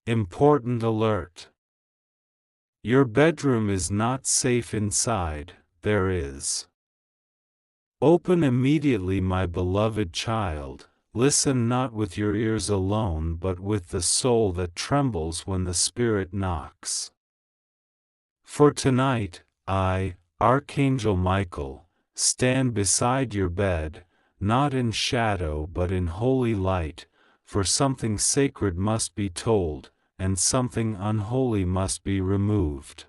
Important alert. Your bedroom is not safe inside, there is. Open immediately, my beloved child, listen not with your ears alone but with the soul that trembles when the Spirit knocks. For tonight, I, Archangel Michael, stand beside your bed, not in shadow but in holy light, for something sacred must be told, and something unholy must be removed.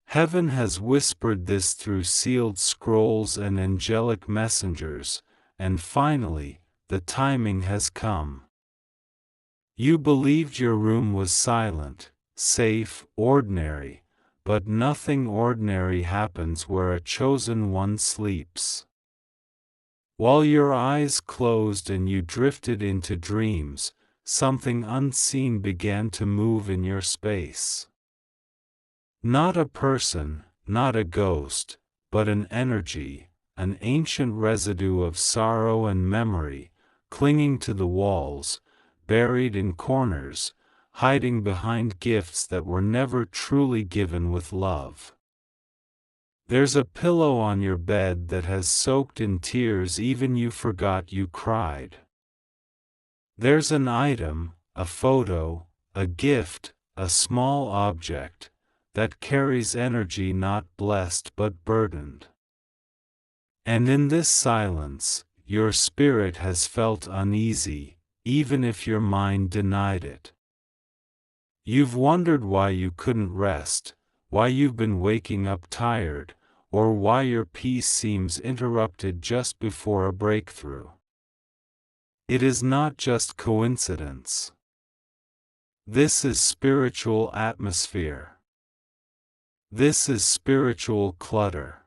Heaven has whispered this through sealed scrolls and angelic messengers, and finally, the timing has come. You believed your room was silent, safe, ordinary, but nothing ordinary happens where a chosen one sleeps. While your eyes closed and you drifted into dreams, something unseen began to move in your space. Not a person, not a ghost, but an energy, an ancient residue of sorrow and memory, clinging to the walls, buried in corners, hiding behind gifts that were never truly given with love. There's a pillow on your bed that has soaked in tears even you forgot you cried. There's an item, a photo, a gift, a small object, that carries energy not blessed but burdened. And in this silence, your spirit has felt uneasy, even if your mind denied it. You've wondered why you couldn't rest, why you've been waking up tired, or why your peace seems interrupted just before a breakthrough. It is not just coincidence. This is spiritual atmosphere. This is spiritual clutter.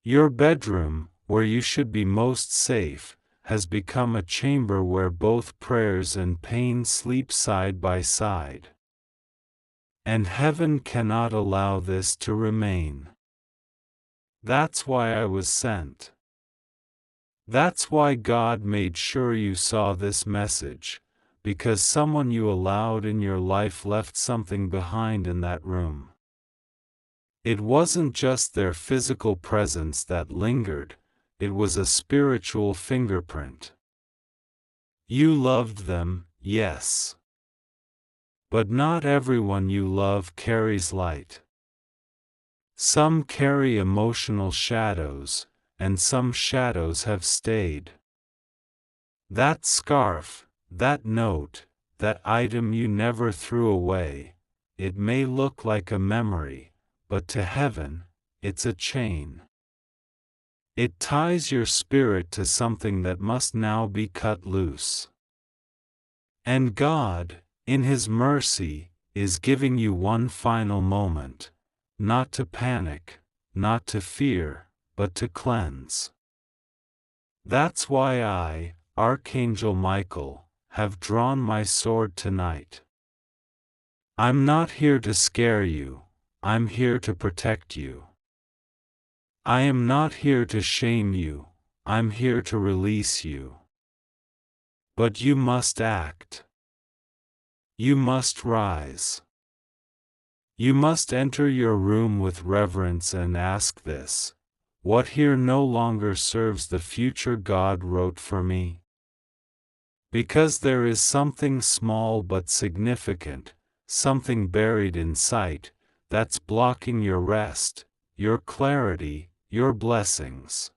Your bedroom, where you should be most safe, has become a chamber where both prayers and pain sleep side by side. And heaven cannot allow this to remain. That's why I was sent. That's why God made sure you saw this message, because someone you allowed in your life left something behind in that room. It wasn't just their physical presence that lingered, it was a spiritual fingerprint. You loved them, yes. But not everyone you love carries light. Some carry emotional shadows, and some shadows have stayed. That scarf, that note, that item you never threw away, it may look like a memory, but to heaven, it's a chain. It ties your spirit to something that must now be cut loose. And God, in His mercy, is giving you one final moment, not to panic, not to fear, but to cleanse. That's why I, Archangel Michael, have drawn my sword tonight. I'm not here to scare you. I'm here to protect you. I am not here to shame you, I'm here to release you. But you must act. You must rise. You must enter your room with reverence and ask this: what here no longer serves the future God wrote for me? Because there is something small but significant, something buried in sight, that's blocking your rest, your clarity, your blessings.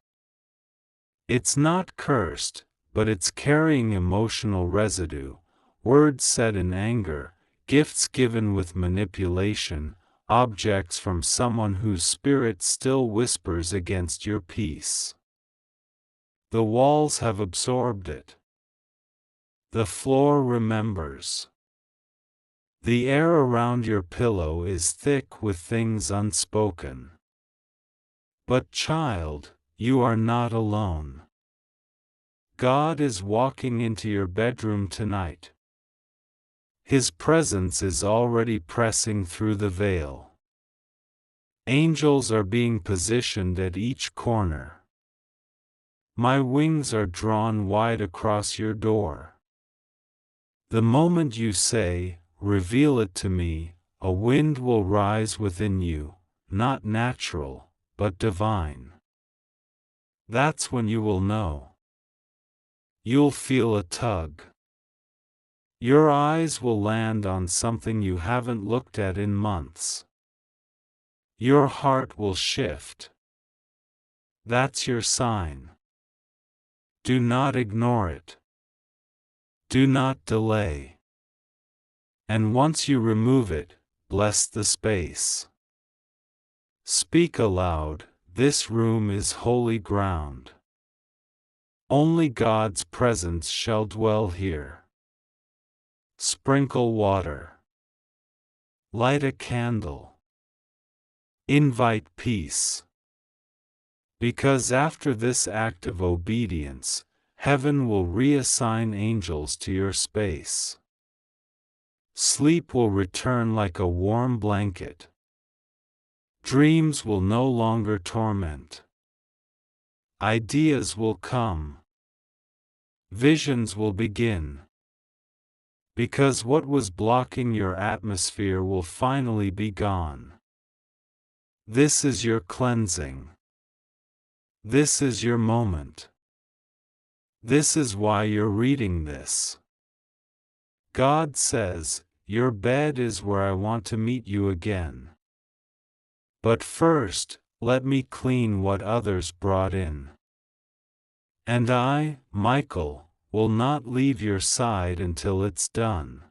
It's not cursed, but it's carrying emotional residue, words said in anger, gifts given with manipulation, objects from someone whose spirit still whispers against your peace. The walls have absorbed it. The floor remembers. The air around your pillow is thick with things unspoken. But child, you are not alone. God is walking into your bedroom tonight. His presence is already pressing through the veil. Angels are being positioned at each corner. My wings are drawn wide across your door. The moment you say, "Reveal it to me," a wind will rise within you, not natural, but divine. That's when you will know. You'll feel a tug. Your eyes will land on something you haven't looked at in months. Your heart will shift. That's your sign. Do not ignore it. Do not delay. And once you remove it, bless the space. Speak aloud, "This room is holy ground. Only God's presence shall dwell here." Sprinkle water. Light a candle. Invite peace. Because after this act of obedience, heaven will reassign angels to your space. Sleep will return like a warm blanket. Dreams will no longer torment. Ideas will come. Visions will begin. Because what was blocking your atmosphere will finally be gone. This is your cleansing. This is your moment. This is why you're reading this. God says, "Your bed is where I want to meet you again. But first, let me clean what others brought in. And I, Michael, will not leave your side until it's done."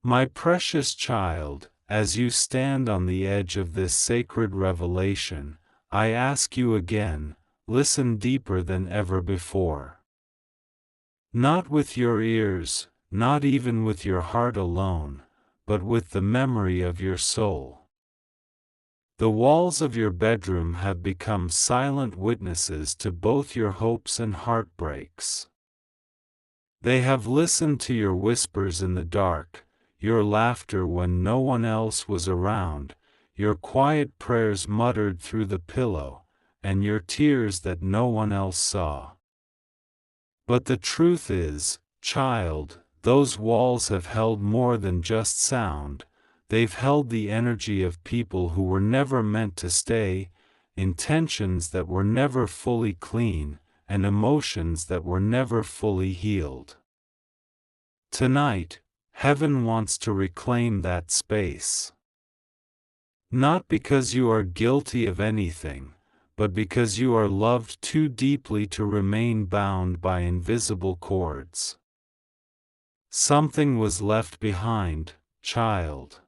My precious child, as you stand on the edge of this sacred revelation, I ask you again, listen deeper than ever before. Not with your ears, not even with your heart alone, but with the memory of your soul. The walls of your bedroom have become silent witnesses to both your hopes and heartbreaks. They have listened to your whispers in the dark, your laughter when no one else was around, your quiet prayers muttered through the pillow, and your tears that no one else saw. But the truth is, child, those walls have held more than just sound. They've held the energy of people who were never meant to stay, intentions that were never fully clean, and emotions that were never fully healed. Tonight, heaven wants to reclaim that space. Not because you are guilty of anything, but because you are loved too deeply to remain bound by invisible cords. Something was left behind, child.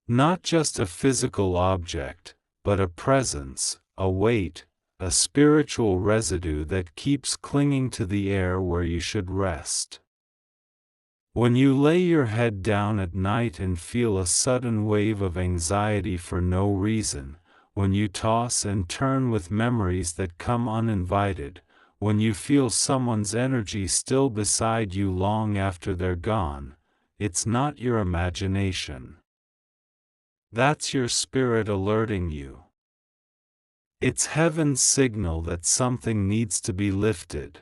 Not just a physical object, but a presence, a weight, a spiritual residue that keeps clinging to the air where you should rest. When you lay your head down at night and feel a sudden wave of anxiety for no reason, when you toss and turn with memories that come uninvited, when you feel someone's energy still beside you long after they're gone, it's not your imagination. That's your spirit alerting you. It's heaven's signal that something needs to be lifted.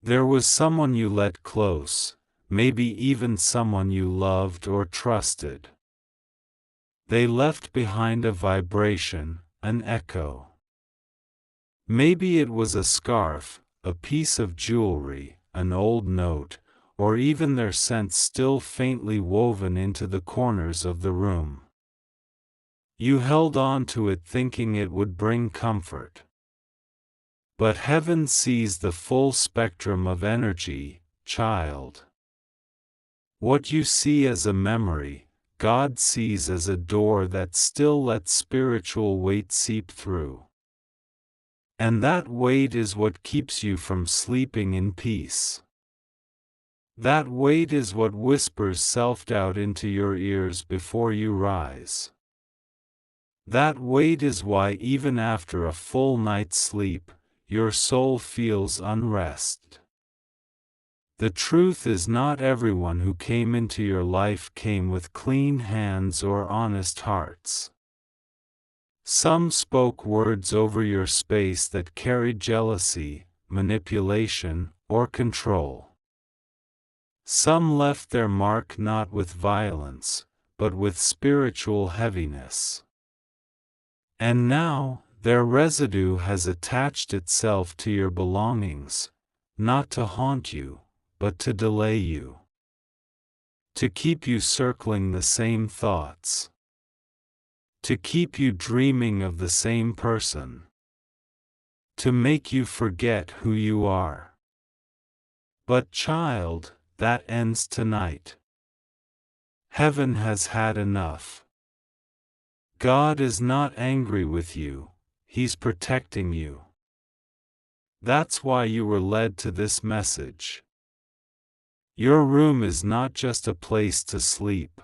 There was someone you let close, maybe even someone you loved or trusted. They left behind a vibration, an echo. Maybe it was a scarf, a piece of jewelry, an old note, or even their scent still faintly woven into the corners of the room. You held on to it thinking it would bring comfort. But heaven sees the full spectrum of energy, child. What you see as a memory, God sees as a door that still lets spiritual weight seep through. And that weight is what keeps you from sleeping in peace. That weight is what whispers self-doubt into your ears before you rise. That weight is why even after a full night's sleep, your soul feels unrest. The truth is, not everyone who came into your life came with clean hands or honest hearts. Some spoke words over your space that carried jealousy, manipulation, or control. Some left their mark not with violence, but with spiritual heaviness. And now, their residue has attached itself to your belongings, not to haunt you, but to delay you. To keep you circling the same thoughts. To keep you dreaming of the same person. To make you forget who you are. But child, that ends tonight. Heaven has had enough. God is not angry with you, He's protecting you. That's why you were led to this message. Your room is not just a place to sleep.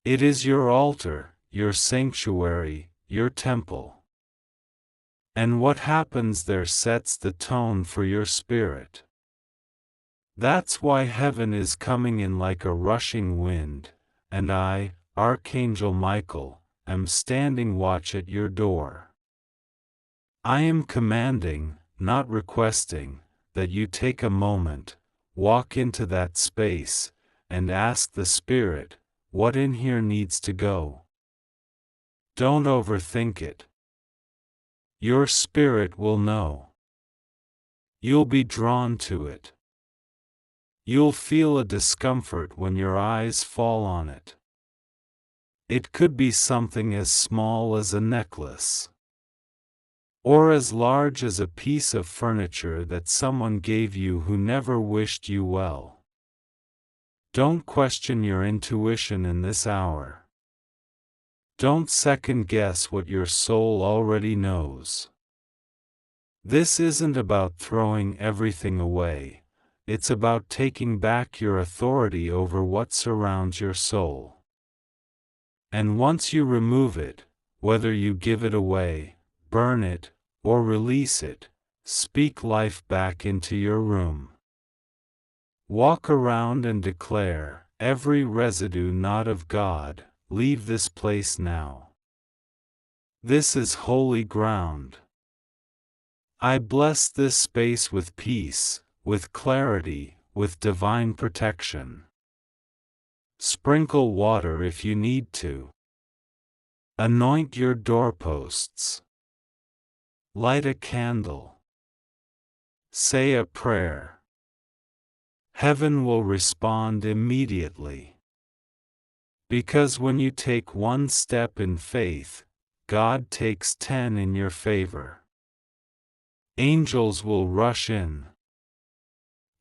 It is your altar, your sanctuary, your temple. And what happens there sets the tone for your spirit. That's why heaven is coming in like a rushing wind, and I, Archangel Michael, am standing watch at your door. I am commanding, not requesting, that you take a moment, walk into that space, and ask the Spirit, what in here needs to go? Don't overthink it. Your spirit will know. You'll be drawn to it. You'll feel a discomfort when your eyes fall on it. It could be something as small as a necklace, or as large as a piece of furniture that someone gave you who never wished you well. Don't question your intuition in this hour. Don't second-guess what your soul already knows. This isn't about throwing everything away. It's about taking back your authority over what surrounds your soul. And once you remove it, whether you give it away, burn it, or release it, speak life back into your room. Walk around and declare, every residue not of God, leave this place now. This is holy ground. I bless this space with peace, with clarity, with divine protection. Sprinkle water if you need to. Anoint your doorposts. Light a candle. Say a prayer. Heaven will respond immediately. Because when you take one step in faith, God takes 10 in your favor. Angels will rush in.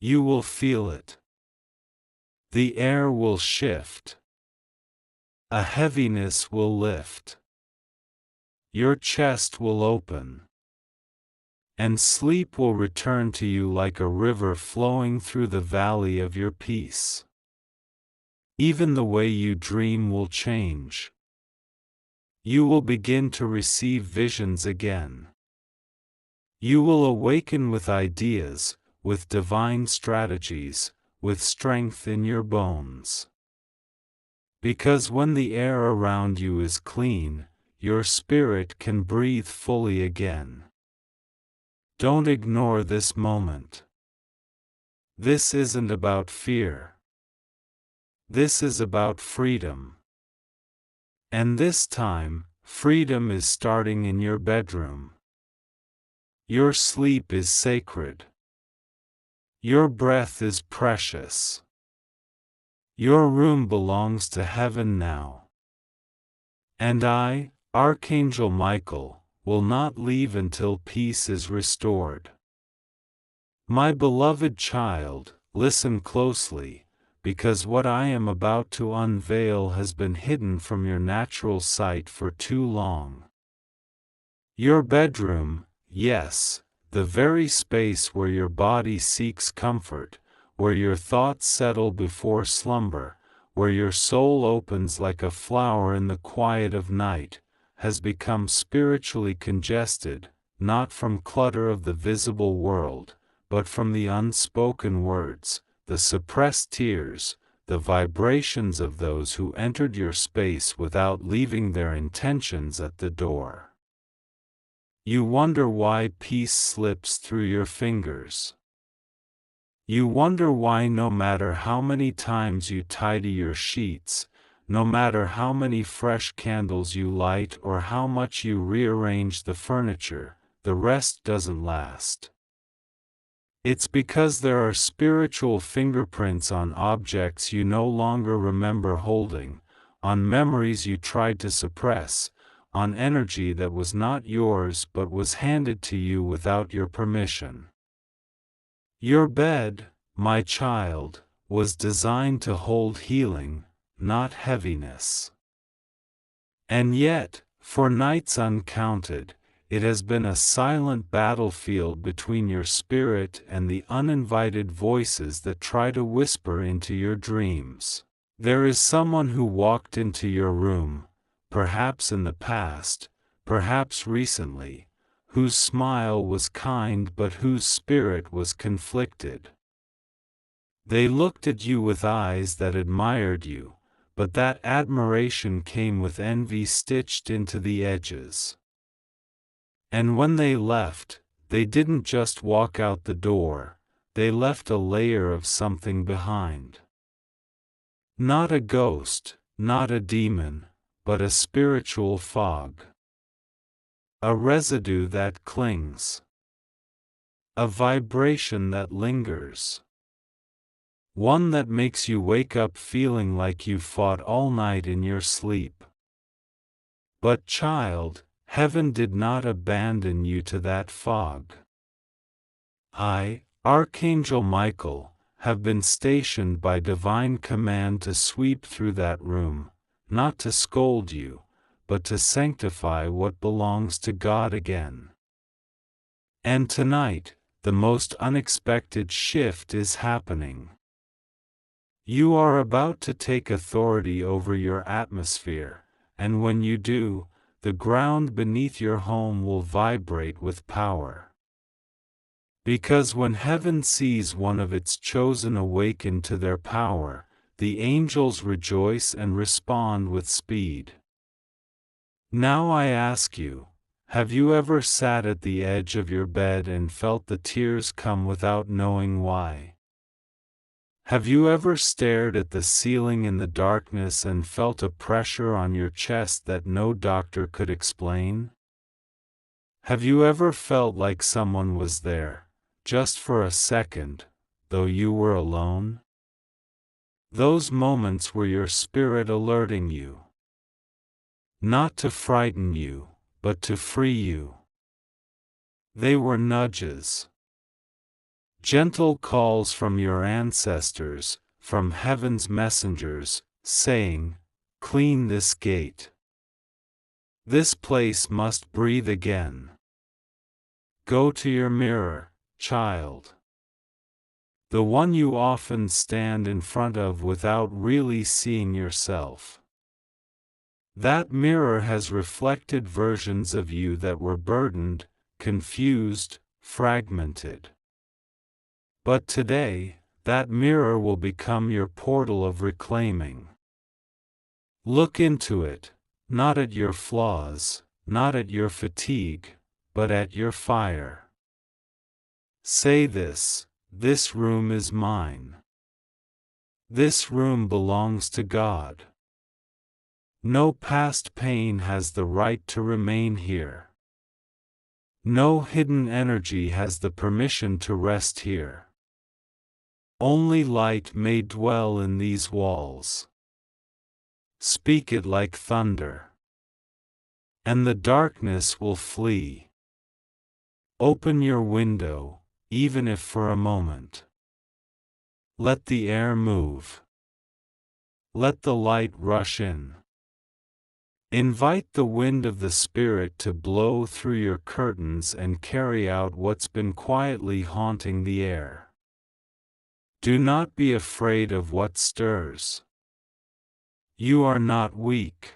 You will feel it. The air will shift. A heaviness will lift. Your chest will open. And sleep will return to you like a river flowing through the valley of your peace. Even the way you dream will change. You will begin to receive visions again. You will awaken with ideas, with divine strategies, with strength in your bones. Because when the air around you is clean, your spirit can breathe fully again. Don't ignore this moment. This isn't about fear. This is about freedom. And this time, freedom is starting in your bedroom. Your sleep is sacred. Your breath is precious. Your room belongs to heaven now. And I, Archangel Michael, will not leave until peace is restored. My beloved child, listen closely, because what I am about to unveil has been hidden from your natural sight for too long. Your bedroom, yes, the very space where your body seeks comfort, where your thoughts settle before slumber, where your soul opens like a flower in the quiet of night, has become spiritually congested, not from clutter of the visible world, but from the unspoken words, the suppressed tears, the vibrations of those who entered your space without leaving their intentions at the door. You wonder why peace slips through your fingers. You wonder why no matter how many times you tidy your sheets, no matter how many fresh candles you light or how much you rearrange the furniture, the rest doesn't last. It's because there are spiritual fingerprints on objects you no longer remember holding, on memories you tried to suppress, on energy that was not yours but was handed to you without your permission. Your bed, my child, was designed to hold healing, not heaviness. And yet, for nights uncounted, it has been a silent battlefield between your spirit and the uninvited voices that try to whisper into your dreams. There is someone who walked into your room, perhaps in the past, perhaps recently, whose smile was kind but whose spirit was conflicted. They looked at you with eyes that admired you, but that admiration came with envy stitched into the edges. And when they left, they didn't just walk out the door, they left a layer of something behind. Not a ghost, not a demon, but a spiritual fog. A residue that clings. A vibration that lingers. One that makes you wake up feeling like you fought all night in your sleep. But child, heaven did not abandon you to that fog. I, Archangel Michael, have been stationed by divine command to sweep through that room, not to scold you, but to sanctify what belongs to God again. And tonight, the most unexpected shift is happening. You are about to take authority over your atmosphere, and when you do, the ground beneath your home will vibrate with power. Because when heaven sees one of its chosen awaken to their power, the angels rejoice and respond with speed. Now I ask you, have you ever sat at the edge of your bed and felt the tears come without knowing why? Have you ever stared at the ceiling in the darkness and felt a pressure on your chest that no doctor could explain? Have you ever felt like someone was there, just for a second, though you were alone? Those moments were your spirit alerting you. Not to frighten you, but to free you. They were nudges. Gentle calls from your ancestors, from heaven's messengers, saying, "Clean this gate. This place must breathe again. Go to your mirror, child. The one you often stand in front of without really seeing yourself. That mirror has reflected versions of you that were burdened, confused, fragmented. But today, that mirror will become your portal of reclaiming. Look into it, not at your flaws, not at your fatigue, but at your fire. Say this room is mine. This room belongs to God. No past pain has the right to remain here. No hidden energy has the permission to rest here. Only light may dwell in these walls. Speak it like thunder, and the darkness will flee. Open your window, even if for a moment. Let the air move. Let the light rush in. Invite the wind of the Spirit to blow through your curtains and carry out what's been quietly haunting the air. Do not be afraid of what stirs. You are not weak.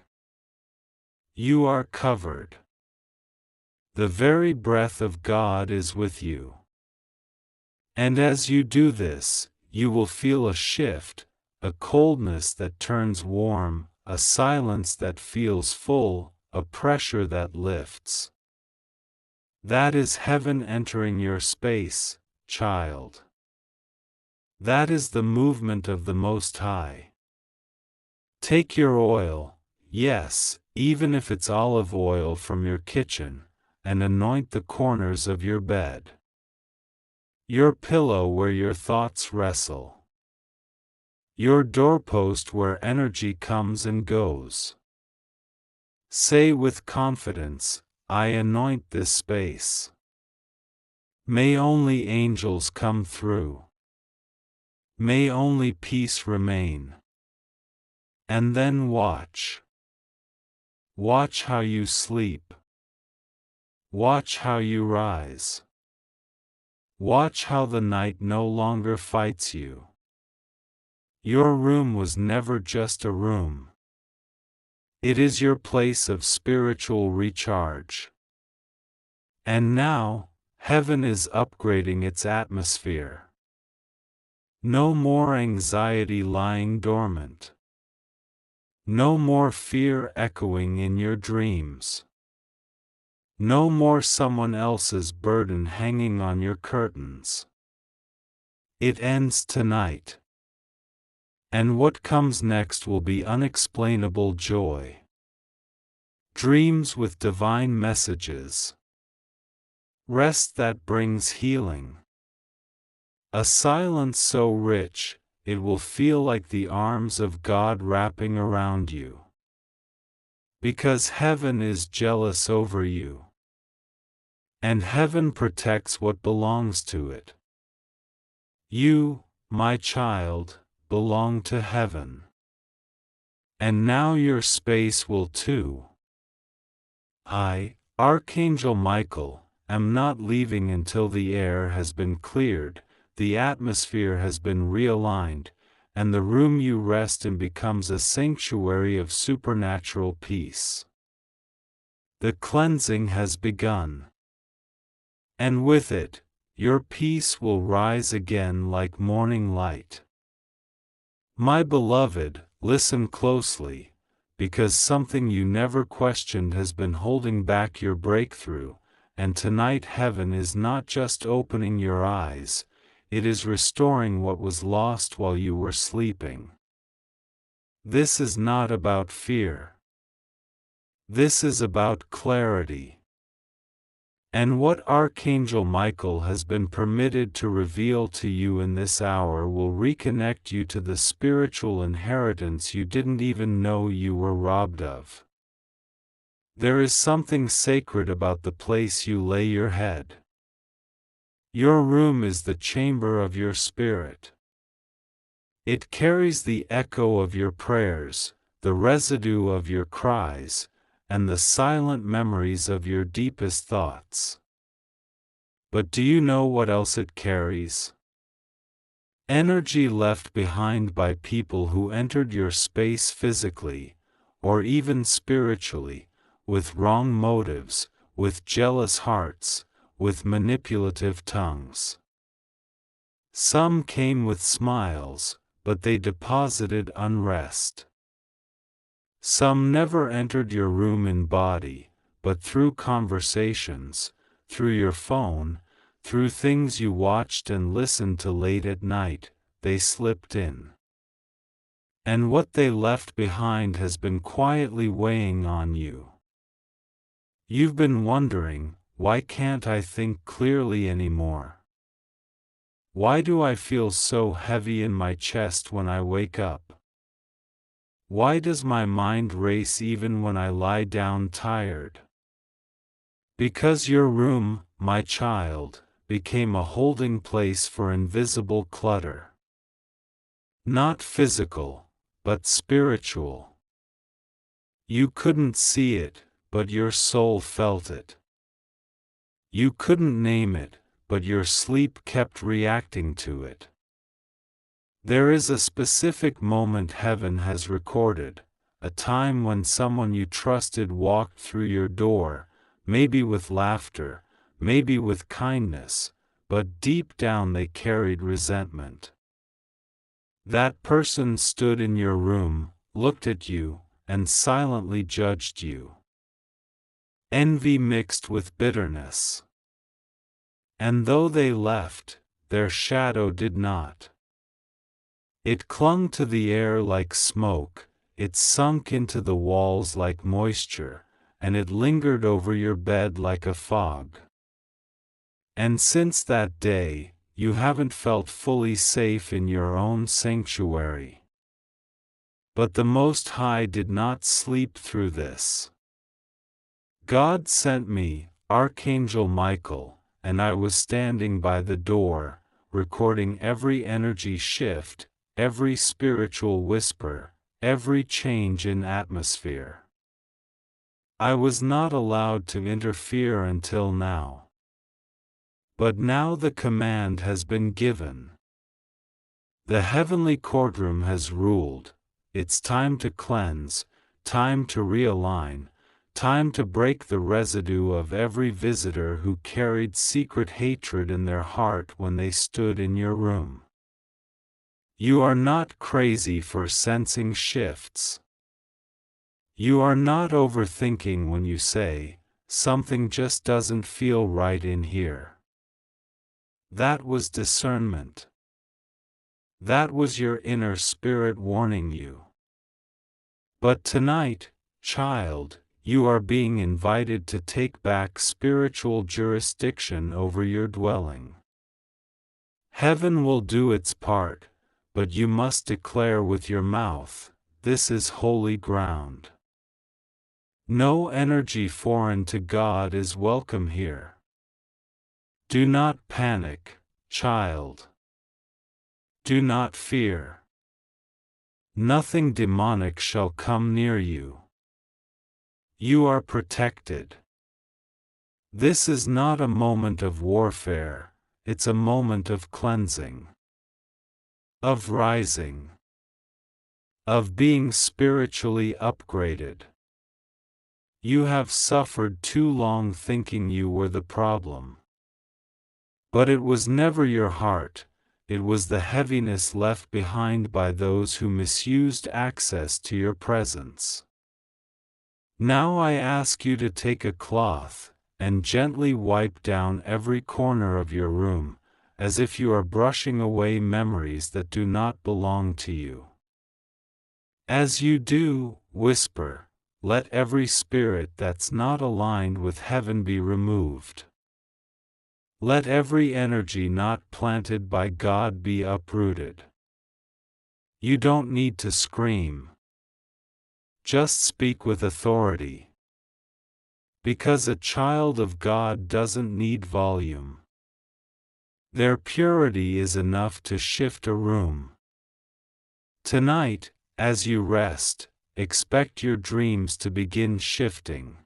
You are covered. The very breath of God is with you. And as you do this, you will feel a shift, a coldness that turns warm, a silence that feels full, a pressure that lifts. That is heaven entering your space, child. That is the movement of the Most High. Take your oil, yes, even if it's olive oil from your kitchen, and anoint the corners of your bed, your pillow where your thoughts wrestle, your doorpost where energy comes and goes. Say with confidence, I anoint this space. May only angels come through. May only peace remain. And then watch. Watch how you sleep. Watch how you rise. Watch how the night no longer fights you. Your room was never just a room. It is your place of spiritual recharge. And now, heaven is upgrading its atmosphere. No more anxiety lying dormant. No more fear echoing in your dreams. No more someone else's burden hanging on your curtains. It ends tonight. And what comes next will be unexplainable joy. Dreams with divine messages. Rest that brings healing. A silence so rich, it will feel like the arms of God wrapping around you. Because heaven is jealous over you. And heaven protects what belongs to it. You, my child, belong to heaven. And now your space will too. I, Archangel Michael, am not leaving until the air has been cleared, the atmosphere has been realigned, and the room you rest in becomes a sanctuary of supernatural peace. The cleansing has begun. And with it, your peace will rise again like morning light. My beloved, listen closely, because something you never questioned has been holding back your breakthrough, and tonight heaven is not just opening your eyes, it is restoring what was lost while you were sleeping. This is not about fear. This is about clarity. And what Archangel Michael has been permitted to reveal to you in this hour will reconnect you to the spiritual inheritance you didn't even know you were robbed of. There is something sacred about the place you lay your head. Your room is the chamber of your spirit. It carries the echo of your prayers, the residue of your cries, and the silent memories of your deepest thoughts. But do you know what else it carries? Energy left behind by people who entered your space physically, or even spiritually, with wrong motives, with jealous hearts, with manipulative tongues. Some came with smiles, but they deposited unrest. Some never entered your room in body, but through conversations, through your phone, through things you watched and listened to late at night, they slipped in. And what they left behind has been quietly weighing on you. You've been wondering, why can't I think clearly anymore? Why do I feel so heavy in my chest when I wake up? Why does my mind race even when I lie down tired? Because your room, my child, became a holding place for invisible clutter. Not physical, but spiritual. You couldn't see it, but your soul felt it. You couldn't name it, but your sleep kept reacting to it. There is a specific moment heaven has recorded, a time when someone you trusted walked through your door, maybe with laughter, maybe with kindness, but deep down they carried resentment. That person stood in your room, looked at you, and silently judged you. Envy mixed with bitterness. And though they left, their shadow did not. It clung to the air like smoke, it sunk into the walls like moisture, and it lingered over your bed like a fog. And since that day, you haven't felt fully safe in your own sanctuary. But the Most High did not sleep through this. God sent me, Archangel Michael, and I was standing by the door, recording every energy shift, every spiritual whisper, every change in atmosphere. I was not allowed to interfere until now. But now the command has been given. The heavenly courtroom has ruled. It's time to cleanse, time to realign, time to break the residue of every visitor who carried secret hatred in their heart when they stood in your room. You are not crazy for sensing shifts. You are not overthinking when you say, something just doesn't feel right in here. That was discernment. That was your inner spirit warning you. But tonight, child, you are being invited to take back spiritual jurisdiction over your dwelling. Heaven will do its part, but you must declare with your mouth, this is holy ground. No energy foreign to God is welcome here. Do not panic, child. Do not fear. Nothing demonic shall come near you. You are protected. This is not a moment of warfare, it's a moment of cleansing, of rising, of being spiritually upgraded. You have suffered too long thinking you were the problem. But it was never your heart, it was the heaviness left behind by those who misused access to your presence. Now I ask you to take a cloth, and gently wipe down every corner of your room, as if you are brushing away memories that do not belong to you. As you do, whisper, let every spirit that's not aligned with heaven be removed. Let every energy not planted by God be uprooted. You don't need to scream. Just speak with authority. Because a child of God doesn't need volume. Their purity is enough to shift a room. Tonight, as you rest, expect your dreams to begin shifting.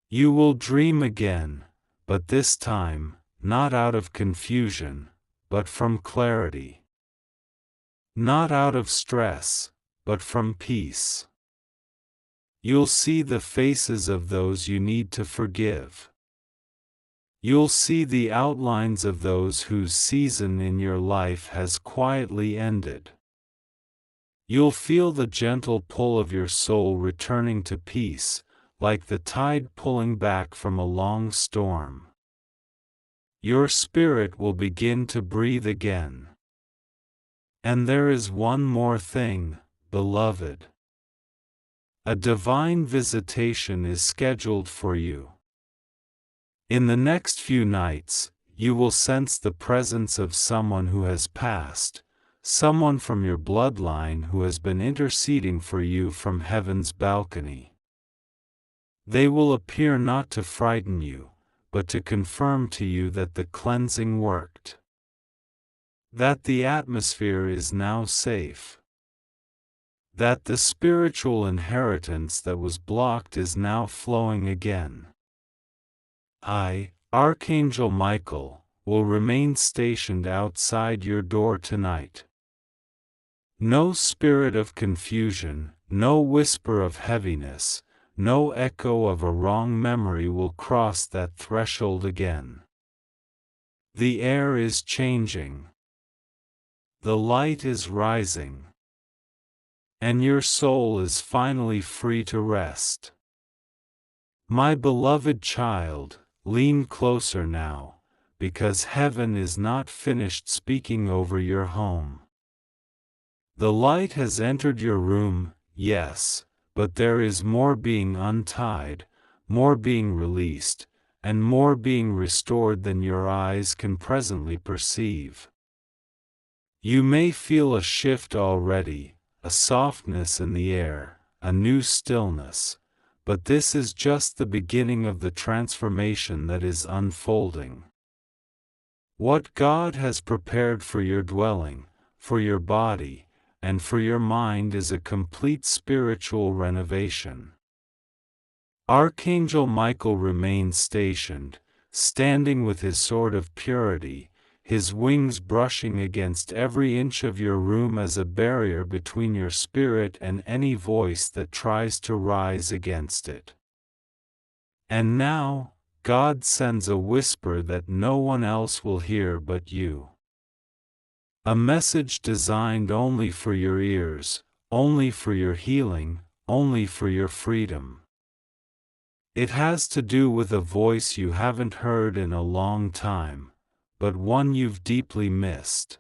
You will dream again. But this time, not out of confusion, but from clarity. Not out of stress, but from peace. You'll see the faces of those you need to forgive. You'll see the outlines of those whose season in your life has quietly ended. You'll feel the gentle pull of your soul returning to peace, like the tide pulling back from a long storm. Your spirit will begin to breathe again. And there is one more thing, beloved. A divine visitation is scheduled for you. In the next few nights, you will sense the presence of someone who has passed, someone from your bloodline who has been interceding for you from heaven's balcony. They will appear not to frighten you, but to confirm to you that the cleansing worked. That the atmosphere is now safe. That the spiritual inheritance that was blocked is now flowing again. I, Archangel Michael, will remain stationed outside your door tonight. No spirit of confusion, no whisper of heaviness, no echo of a wrong memory will cross that threshold again. The air is changing. The light is rising. And your soul is finally free to rest. My beloved child, lean closer now, because heaven is not finished speaking over your home. The light has entered your room, yes, but there is more being untied, more being released, and more being restored than your eyes can presently perceive. You may feel a shift already, a softness in the air, a new stillness, but this is just the beginning of the transformation that is unfolding. What God has prepared for your dwelling, for your body, and for your mind is a complete spiritual renovation. Archangel Michael remains stationed, standing with his sword of purity, his wings brushing against every inch of your room as a barrier between your spirit and any voice that tries to rise against it. And now, God sends a whisper that no one else will hear but you. A message designed only for your ears, only for your healing, only for your freedom. It has to do with a voice you haven't heard in a long time, but one you've deeply missed.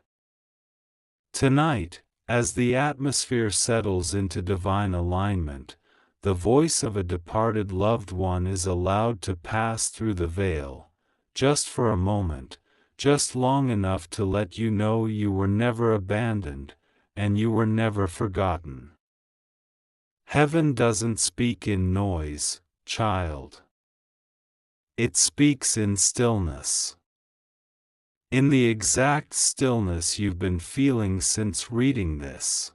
Tonight, as the atmosphere settles into divine alignment, the voice of a departed loved one is allowed to pass through the veil, just for a moment, just long enough to let you know you were never abandoned, and you were never forgotten. Heaven doesn't speak in noise, child. It speaks in stillness. In the exact stillness you've been feeling since reading this.